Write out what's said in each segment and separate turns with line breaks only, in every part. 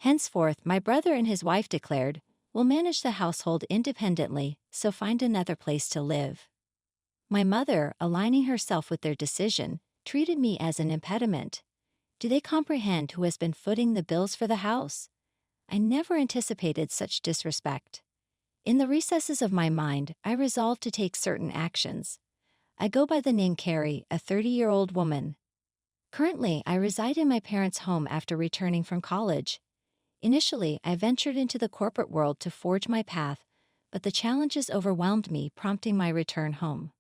Henceforth, my brother and his wife declared, "We'll manage the household independently, so find another place to live." My mother, aligning herself with their decision, treated me as an impediment. Do they comprehend who has been footing the bills for the house? I never anticipated such disrespect. In the recesses of my mind, I resolved to take certain actions. I go by the name Carrie, a 30-year-old woman. Currently, I reside in my parents' home after returning from college. Initially, I ventured into the corporate world to forge my path, but the challenges overwhelmed me, prompting my return home.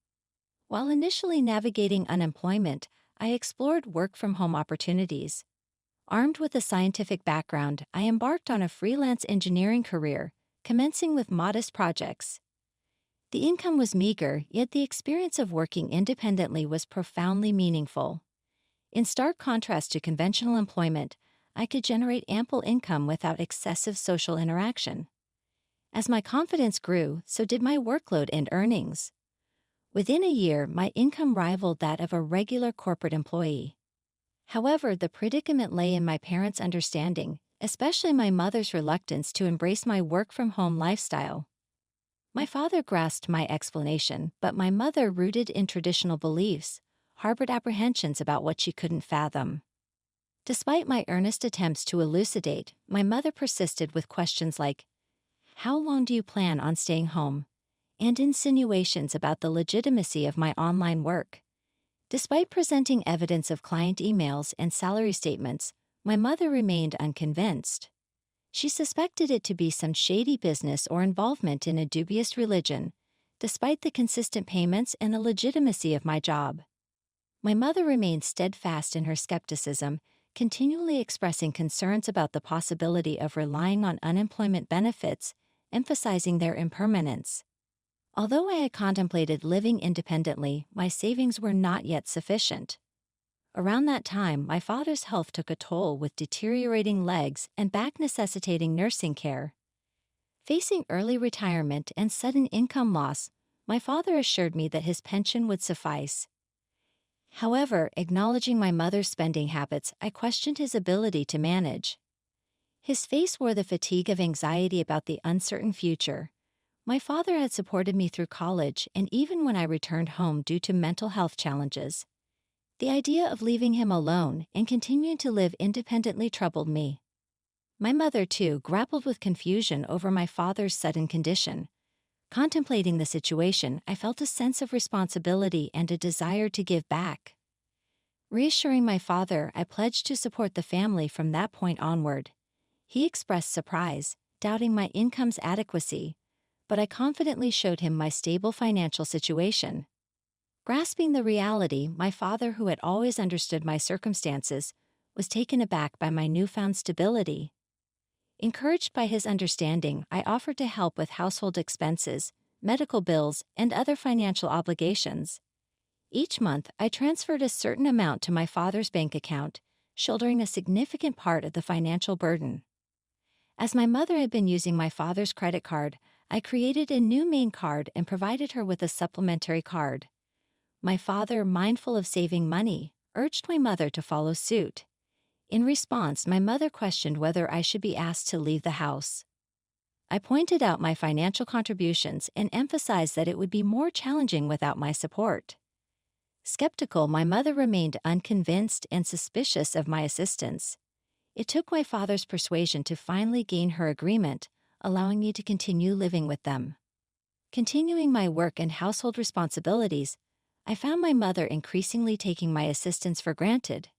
While initially navigating unemployment, I explored work-from-home opportunities. Armed with a scientific background, I embarked on a freelance engineering career, commencing with modest projects. The income was meager, yet the experience of working independently was profoundly meaningful. In stark contrast to conventional employment, I could generate ample income without excessive social interaction. As my confidence grew, so did my workload and earnings. Within a year, my income rivaled that of a regular corporate employee. However, the predicament lay in my parents' understanding, especially my mother's reluctance to embrace my work-from-home lifestyle. My father grasped my explanation, but my mother, rooted in traditional beliefs, harbored apprehensions about what she couldn't fathom. Despite my earnest attempts to elucidate, my mother persisted with questions like, "How long do you plan on staying home?" and insinuations about the legitimacy of my online work. Despite presenting evidence of client emails and salary statements, my mother remained unconvinced. She suspected it to be some shady business or involvement in a dubious religion, despite the consistent payments and the legitimacy of my job. My mother remained steadfast in her skepticism, continually expressing concerns about the possibility of relying on unemployment benefits, emphasizing their impermanence. Although I had contemplated living independently, my savings were not yet sufficient. Around that time, my father's health took a toll, with deteriorating legs and back necessitating nursing care. Facing early retirement and sudden income loss, my father assured me that his pension would suffice. However, acknowledging my mother's spending habits, I questioned his ability to manage. His face wore the fatigue of anxiety about the uncertain future. My father had supported me through college and even when I returned home due to mental health challenges. The idea of leaving him alone and continuing to live independently troubled me. My mother, too, grappled with confusion over my father's sudden condition. Contemplating the situation, I felt a sense of responsibility and a desire to give back. Reassuring my father, I pledged to support the family from that point onward. He expressed surprise, doubting my income's adequacy, but I confidently showed him my stable financial situation. Grasping the reality, my father, who had always understood my circumstances, was taken aback by my newfound stability. Encouraged by his understanding, I offered to help with household expenses, medical bills, and other financial obligations. Each month, I transferred a certain amount to my father's bank account, shouldering a significant part of the financial burden. As my mother had been using my father's credit card, I created a new main card and provided her with a supplementary card. My father, mindful of saving money, urged my mother to follow suit. In response, my mother questioned whether I should be asked to leave the house. I pointed out my financial contributions and emphasized that it would be more challenging without my support. Skeptical, my mother remained unconvinced and suspicious of my assistance. It took my father's persuasion to finally gain her agreement, allowing me to continue living with them. Continuing my work and household responsibilities, I found my mother increasingly taking my assistance for granted.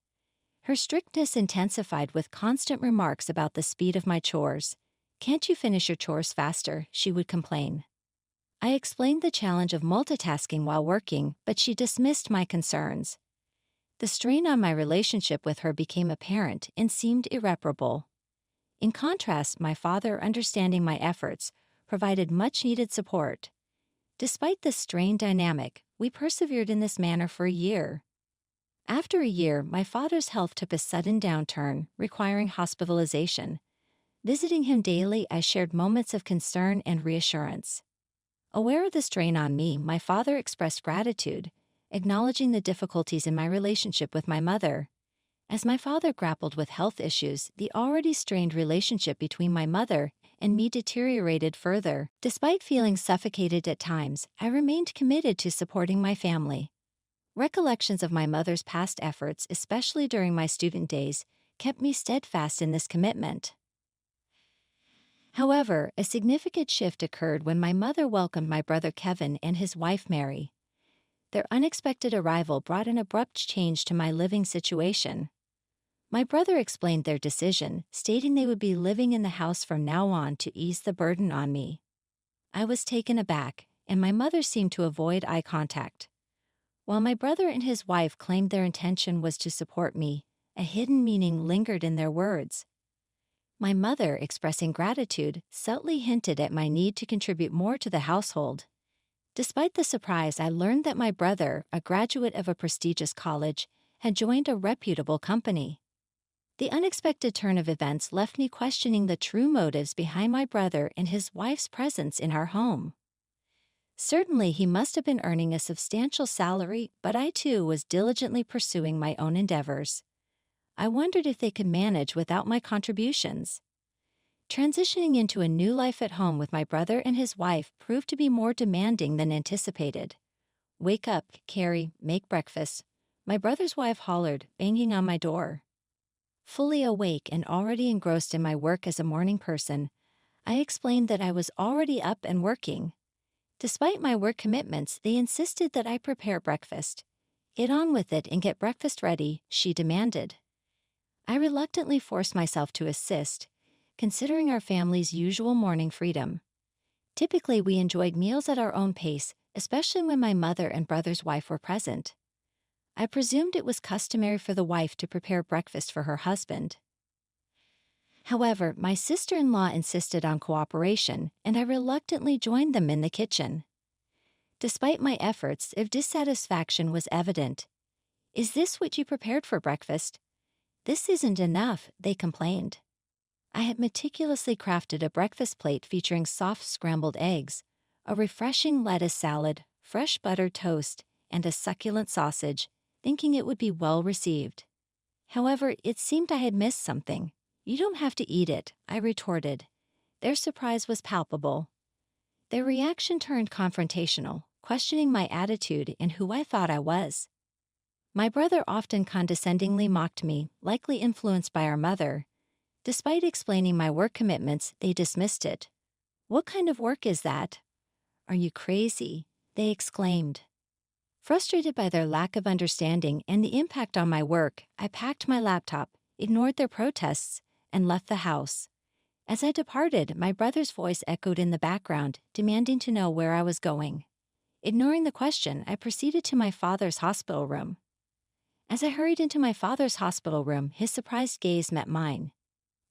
Her strictness intensified with constant remarks about the speed of my chores. "Can't you finish your chores faster?" she would complain. I explained the challenge of multitasking while working, but she dismissed my concerns. The strain on my relationship with her became apparent and seemed irreparable. In contrast, my father, understanding my efforts, provided much-needed support. Despite this strained dynamic, we persevered in this manner for a year. After a year, my father's health took a sudden downturn, requiring hospitalization. Visiting him daily, I shared moments of concern and reassurance. Aware of the strain on me, my father expressed gratitude, acknowledging the difficulties in my relationship with my mother. As my father grappled with health issues, the already strained relationship between my mother and me deteriorated further. Despite feeling suffocated at times, I remained committed to supporting my family. Recollections of my mother's past efforts, especially during my student days, kept me steadfast in this commitment. However, a significant shift occurred when my mother welcomed my brother Kevin and his wife Mary. Their unexpected arrival brought an abrupt change to my living situation. My brother explained their decision, stating they would be living in the house from now on to ease the burden on me. I was taken aback, and my mother seemed to avoid eye contact. While my brother and his wife claimed their intention was to support me, a hidden meaning lingered in their words. My mother, expressing gratitude, subtly hinted at my need to contribute more to the household. Despite the surprise, I learned that my brother, a graduate of a prestigious college, had joined a reputable company. The unexpected turn of events left me questioning the true motives behind my brother and his wife's presence in our home. Certainly, he must have been earning a substantial salary, but I too was diligently pursuing my own endeavors. I wondered if they could manage without my contributions. Transitioning into a new life at home with my brother and his wife proved to be more demanding than anticipated. "Wake up, Carrie, make breakfast," my brother's wife hollered, banging on my door. Fully awake and already engrossed in my work as a morning person, I explained that I was already up and working. Despite my work commitments, they insisted that I prepare breakfast. "Get on with it and get breakfast ready," she demanded. I reluctantly forced myself to assist, considering our family's usual morning freedom. Typically, we enjoyed meals at our own pace, especially when my mother and brother's wife were present. I presumed it was customary for the wife to prepare breakfast for her husband. However, my sister-in-law insisted on cooperation, and I reluctantly joined them in the kitchen. Despite my efforts, their dissatisfaction was evident. "Is this what you prepared for breakfast?" "This isn't enough," they complained. I had meticulously crafted a breakfast plate featuring soft scrambled eggs, a refreshing lettuce salad, fresh buttered toast, and a succulent sausage, thinking it would be well received. However, it seemed I had missed something. "You don't have to eat it," I retorted. Their surprise was palpable. Their reaction turned confrontational, questioning my attitude and who I thought I was. My brother often condescendingly mocked me, likely influenced by our mother. Despite explaining my work commitments, they dismissed it. "What kind of work is that?" "Are you crazy?" they exclaimed. Frustrated by their lack of understanding and the impact on my work, I packed my laptop, ignored their protests, and left the house. As I departed, my brother's voice echoed in the background, demanding to know where I was going. Ignoring the question, I proceeded to my father's hospital room. As I hurried into my father's hospital room, his surprised gaze met mine.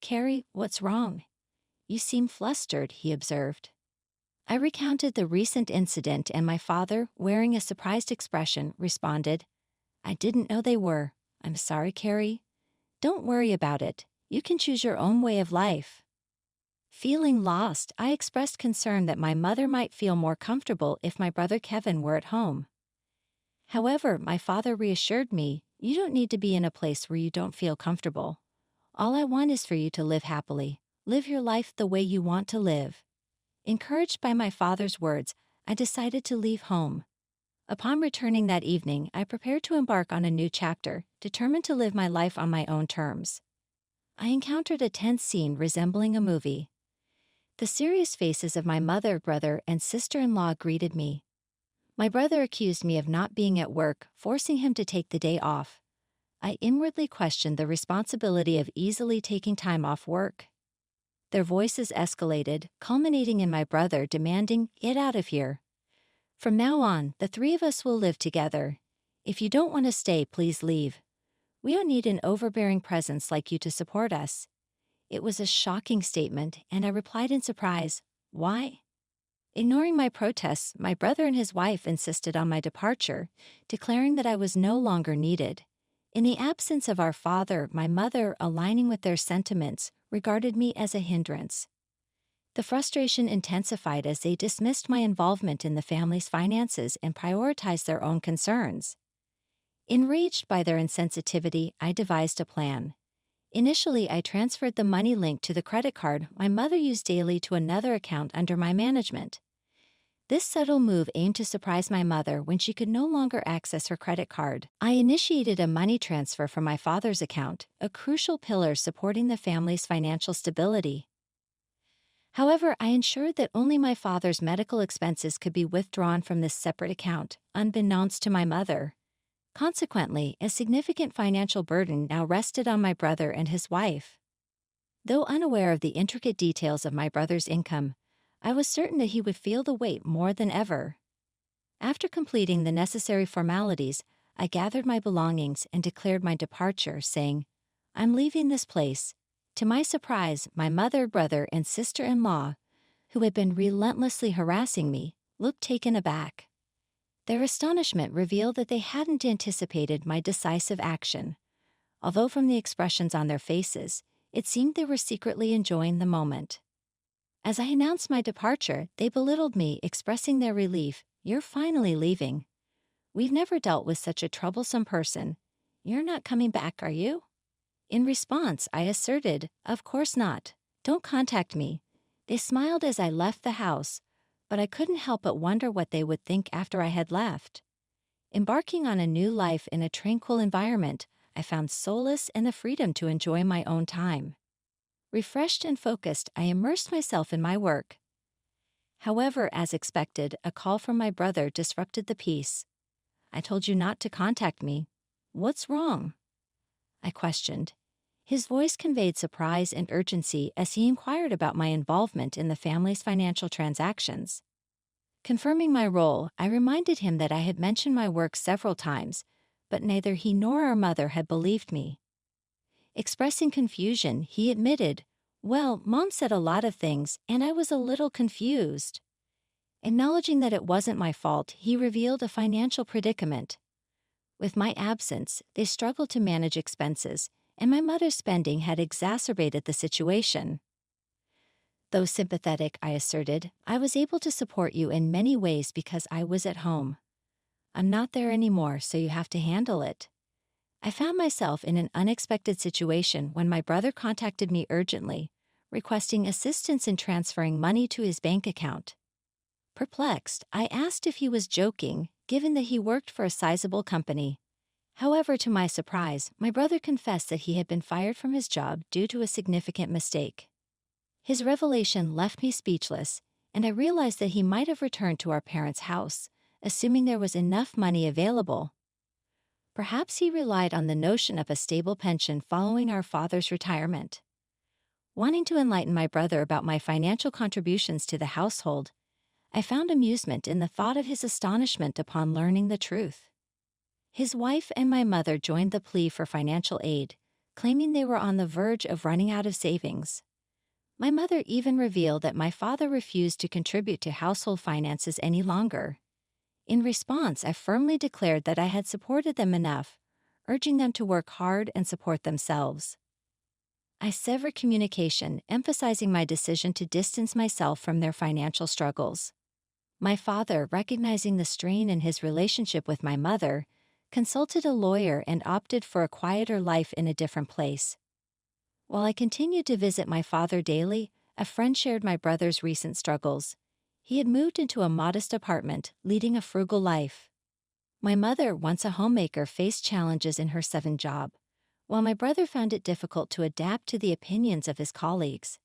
"Carrie, what's wrong?" "You seem flustered," he observed. I recounted the recent incident, and my father, wearing a surprised expression, responded, "I didn't know they were. I'm sorry, Carrie." "Don't worry about it. You can choose your own way of life." Feeling lost, I expressed concern that my mother might feel more comfortable if my brother Kevin were at home. However, my father reassured me, "You don't need to be in a place where you don't feel comfortable. All I want is for you to live happily. Live your life the way you want to live." Encouraged by my father's words, I decided to leave home. Upon returning that evening, I prepared to embark on a new chapter, determined to live my life on my own terms. I encountered a tense scene resembling a movie. The serious faces of my mother, brother, and sister-in-law greeted me. My brother accused me of not being at work, forcing him to take the day off. I inwardly questioned the responsibility of easily taking time off work. Their voices escalated, culminating in my brother demanding, "Get out of here. From now on, the three of us will live together. If you don't want to stay, please leave. We don't need an overbearing presence like you to support us." It was a shocking statement, and I replied in surprise, "Why?" Ignoring my protests, my brother and his wife insisted on my departure, declaring that I was no longer needed. In the absence of our father, my mother, aligning with their sentiments, regarded me as a hindrance. The frustration intensified as they dismissed my involvement in the family's finances and prioritized their own concerns. Enraged by their insensitivity, I devised a plan. Initially, I transferred the money linked to the credit card my mother used daily to another account under my management. This subtle move aimed to surprise my mother when she could no longer access her credit card. I initiated a money transfer from my father's account, a crucial pillar supporting the family's financial stability. However, I ensured that only my father's medical expenses could be withdrawn from this separate account, unbeknownst to my mother. Consequently, a significant financial burden now rested on my brother and his wife. Though unaware of the intricate details of my brother's income, I was certain that he would feel the weight more than ever. After completing the necessary formalities, I gathered my belongings and declared my departure, saying, "I'm leaving this place." To my surprise, my mother, brother, and sister-in-law, who had been relentlessly harassing me, looked taken aback. Their astonishment revealed that they hadn't anticipated my decisive action, although from the expressions on their faces, it seemed they were secretly enjoying the moment. As I announced my departure, they belittled me, expressing their relief. "You're finally leaving. We've never dealt with such a troublesome person. You're not coming back, are you?" In response, I asserted, "Of course not. Don't contact me." They smiled as I left the house, but I couldn't help but wonder what they would think after I had left. Embarking on a new life in a tranquil environment, I found solace and the freedom to enjoy my own time. Refreshed and focused, I immersed myself in my work. However, as expected, a call from my brother disrupted the peace. "I told you not to contact me. What's wrong?" I questioned. His voice conveyed surprise and urgency as he inquired about my involvement in the family's financial transactions. Confirming my role, I reminded him that I had mentioned my work several times, but neither he nor our mother had believed me. Expressing confusion, he admitted, "Well, Mom said a lot of things, and I was a little confused." Acknowledging that it wasn't my fault, he revealed a financial predicament. With my absence, they struggled to manage expenses, and my mother's spending had exacerbated the situation. Though sympathetic, I asserted, "I was able to support you in many ways because I was at home. I'm not there anymore, so you have to handle it." I found myself in an unexpected situation when my brother contacted me urgently, requesting assistance in transferring money to his bank account. Perplexed, I asked if he was joking, given that he worked for a sizable company. However, to my surprise, my brother confessed that he had been fired from his job due to a significant mistake. His revelation left me speechless, and I realized that he might have returned to our parents' house, assuming there was enough money available. Perhaps he relied on the notion of a stable pension following our father's retirement. Wanting to enlighten my brother about my financial contributions to the household, I found amusement in the thought of his astonishment upon learning the truth. His wife and my mother joined the plea for financial aid, claiming they were on the verge of running out of savings. My mother even revealed that my father refused to contribute to household finances any longer. In response, I firmly declared that I had supported them enough, urging them to work hard and support themselves. I severed communication, emphasizing my decision to distance myself from their financial struggles. My father, recognizing the strain in his relationship with my mother, consulted a lawyer and opted for a quieter life in a different place. While I continued to visit my father daily, a friend shared my brother's recent struggles. He had moved into a modest apartment, leading a frugal life. My mother, once a homemaker, faced challenges in her second job, while my brother found it difficult to adapt to the opinions of his colleagues.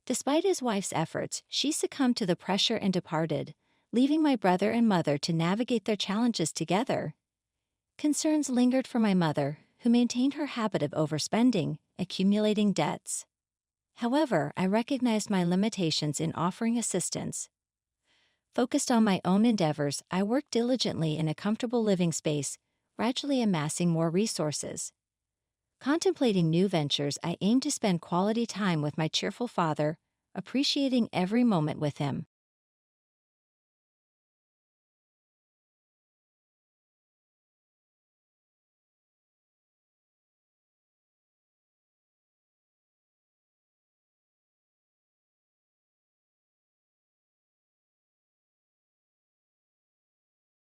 Despite his wife's efforts, she succumbed to the pressure and departed, leaving my brother and mother to navigate their challenges together. Concerns lingered for my mother, who maintained her habit of overspending, accumulating debts. However, I recognized my limitations in offering assistance. Focused on my own endeavors, I worked diligently in a comfortable living space, gradually amassing more resources. Contemplating new ventures, I aimed to spend quality time with my cheerful father, appreciating every moment with him.